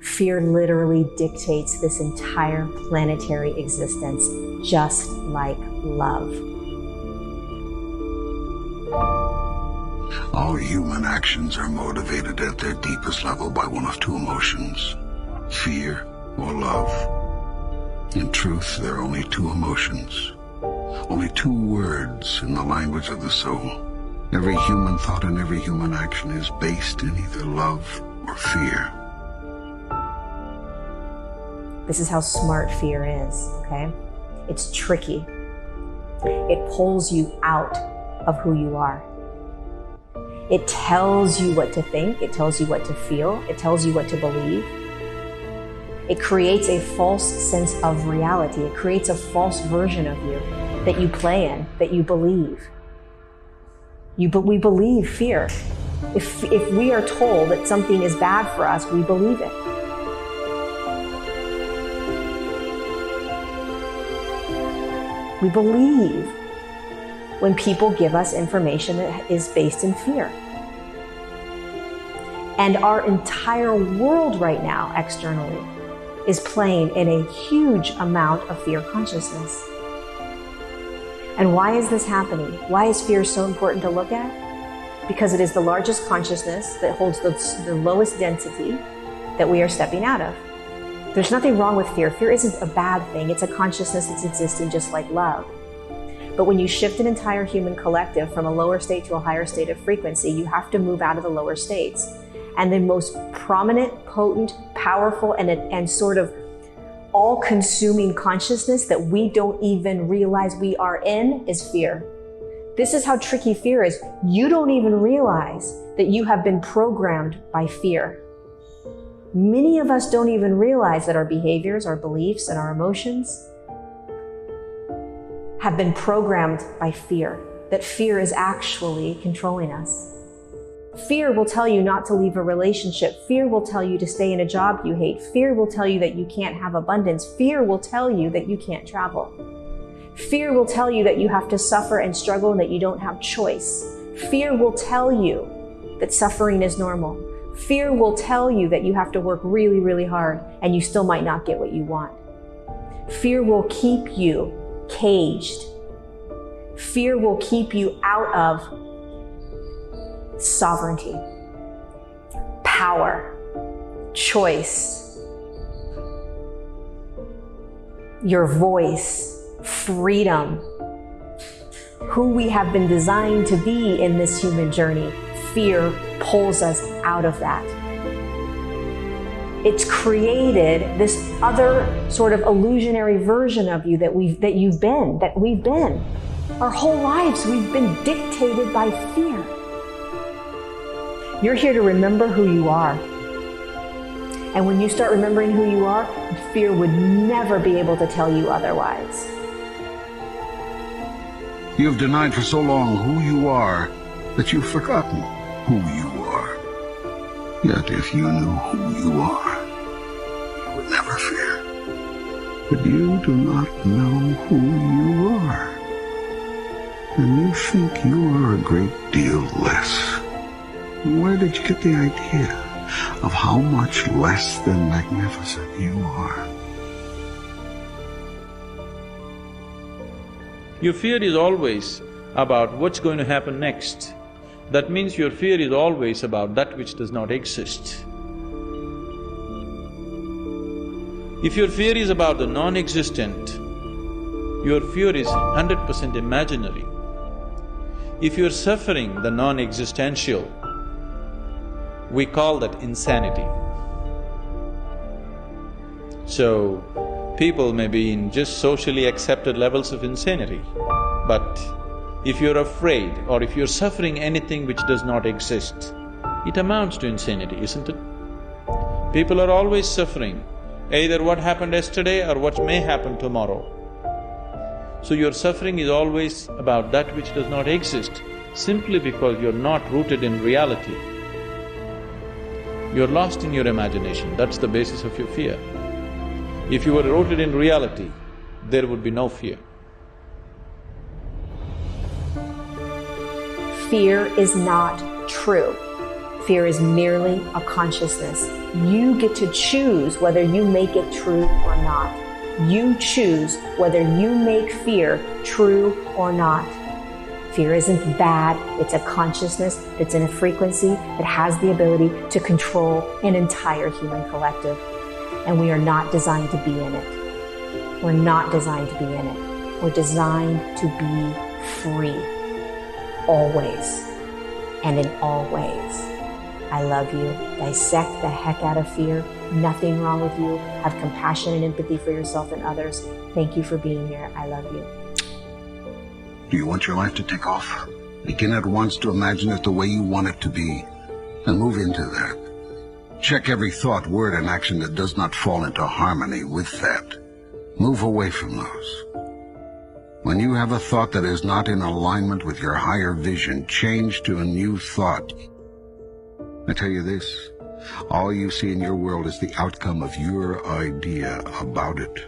Fear literally dictates this entire planetary existence, just like love. All human actions are motivated at their deepest level by one of two emotions, fear or love. In truth, there are only two emotions, only two words in the language of the soul. Every human thought and every human action is based in either love or fear. This is how smart fear is, okay? It's tricky. It pulls you out of who you are. It tells you what to think, it tells you what to feel, it tells you what to believe. It creates a false sense of reality. It creates a false version of you that you play in, that you believe. We believe fear. If we are told that something is bad for us, we believe it. We believe when people give us information that is based in fear. And our entire world right now, externally, is playing in a huge amount of fear consciousness. And why is this happening? Why is fear so important to look at? Because it is the largest consciousness that holds the lowest density that we are stepping out of. There's nothing wrong with fear. Fear isn't a bad thing. It's a consciousness that's existing just like love. But when you shift an entire human collective from a lower state to a higher state of frequency, you have to move out of the lower states. And the most prominent, potent, powerful, and sort of all-consuming consciousness that we don't even realize we are in is fear. This is how tricky fear is. You don't even realize that you have been programmed by fear. Many of us don't even realize that our behaviors, our beliefs, and our emotions have been programmed by fear, that fear is actually controlling us. Fear will tell you not to leave a relationship. Fear will tell you to stay in a job you hate. Fear will tell you that you can't have abundance. Fear will tell you that you can't travel. Fear will tell you that you have to suffer and struggle and that you don't have choice. Fear will tell you that suffering is normal. Fear will tell you that you have to work really, really hard and you still might not get what you want. Fear will keep you caged. Fear will keep you out of sovereignty, power, choice, your voice, freedom, who we have been designed to be in this human journey. Fear pulls us out of that. It's created this other sort of illusionary version of you that we've been. Our whole lives, we've been dictated by fear. You're here to remember who you are. And when you start remembering who you are, fear would never be able to tell you otherwise. You have denied for so long who you are that you've forgotten who you are. Yet if you knew who you are, you would never fear. But you do not know who you are. And you think you are a great deal less. Where did you get the idea of how much less than magnificent you are? Your fear is always about what's going to happen next. That means your fear is always about that which does not exist. If your fear is about the non-existent, your fear is 100% imaginary. If you're suffering the non-existential, we call that insanity. So, people may be in just socially accepted levels of insanity, but if you're afraid or if you're suffering anything which does not exist, it amounts to insanity, isn't it? People are always suffering, either what happened yesterday or what may happen tomorrow. So your suffering is always about that which does not exist, simply because you're not rooted in reality. You're lost in your imagination, that's the basis of your fear. If you were rooted in reality, there would be no fear. Fear is not true. Fear is merely a consciousness. You get to choose whether you make it true or not. You choose whether you make fear true or not. Fear isn't bad. It's a consciousness that's in a frequency that has the ability to control an entire human collective. And we are not designed to be in it. We're not designed to be in it. We're designed to be free. Always. And in all ways. I love you. Dissect the heck out of fear. Nothing wrong with you. Have compassion and empathy for yourself and others. Thank you for being here. I love you. Do you want your life to take off? Begin at once to imagine it the way you want it to be, and move into that. Check every thought, word, and action that does not fall into harmony with that. Move away from those. When you have a thought that is not in alignment with your higher vision, change to a new thought. I tell you this, all you see in your world is the outcome of your idea about it.